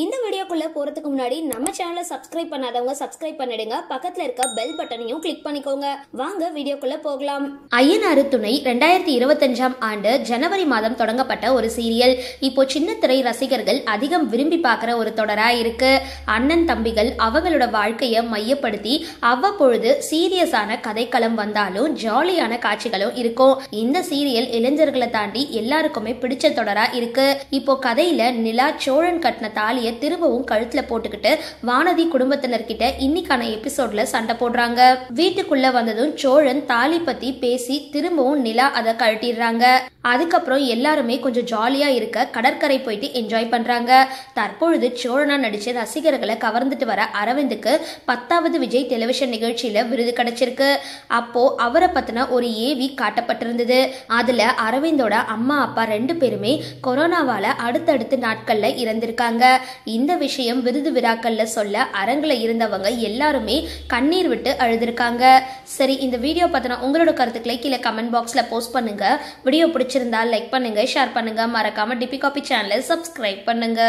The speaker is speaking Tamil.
இந்த வீடியோக்குள்ள போறதுக்கு முன்னாடி நம்ம சேனலை சப்ஸ்கிரைப் பண்ணாதவங்க சப்ஸ்கிரைப் பண்ணிடுங்க. பக்கத்துல இருக்க பெல் பட்டனையும் கிளிக் பண்ணிக்கோங்க. வாங்க வீடியோக்குள்ள போகலாம். ஐயனாறு துணை 2025ஆம் ஆண்டு ஜனவரி மாதம் தொடங்கப்பட்ட ஒரு சீரியல். இப்போ சின்ன திரை ரசிகர்கள் அதிகம் விரும்பி பார்க்குற ஒரு தொடரா இருக்கு. அண்ணன் தம்பிகள் அவங்களோட வாழ்க்கையை மையப்படுத்தி அவ்வப்பொழுது சீரியஸான கதைக்களம் வந்தாலும் ஜாலியான காட்சிகளும் இருக்கும். இந்த சீரியல் இளைஞர்களை தாண்டி எல்லாருக்குமே பிடிச்ச தொடரா இருக்கு. இப்போ கதையில நிலா சோழன் கட்டின தாலியை திரும்பவும் கழுத்துல போட்டுக்கிட்டு வானதி குடும்பத்தினர்கிட்ட இன்னைக்கான எபிசோட்ல சண்டை போடுறாங்க. வீட்டுக்குள்ள வந்ததும் சோழன் தாலி பத்தி பேசி திரும்பவும் நிலா அதை கழட்டிடுறாங்க. அதுக்கப்புறம் எல்லாருமே கொஞ்சம் ஜாலியா இருக்க கடற்கரை போயிட்டு என்ஜாய் பண்றாங்க. தற்பொழுது சோழனா நடிச்ச ரசிகர்களை கவர்ந்துட்டு வர அரவிந்துக்கு 10வது விஜய் டெலிவிஷன் நிகழ்ச்சியில விருது கிடைச்சிருக்கு. அப்போ அவரை பத்தின ஒரு ஏவி காட்டப்பட்டிருந்தது. அதுல அரவிந்தோட அம்மா அப்பா 2 பேருமே கொரோனாவால அடுத்தடுத்த நாட்கள்ல இறந்திருக்காங்க. இந்த விஷயம் விருது விழாக்கள்ல சொல்ல அரங்குல இருந்தவங்க எல்லாருமே கண்ணீர் விட்டு அழுதுருக்காங்க. சரி, இந்த வீடியோ பத்தின உங்களோட கருத்துக்களை கீழே கமெண்ட் பாக்ஸ்ல போஸ்ட் பண்ணுங்க. வீடியோ பிடிச்சிருந்தா லைக் பண்ணுங்க, ஷேர் பண்ணுங்க, மறக்காம டிபி காபி சேனலை சப்ஸ்கிரைப் பண்ணுங்க.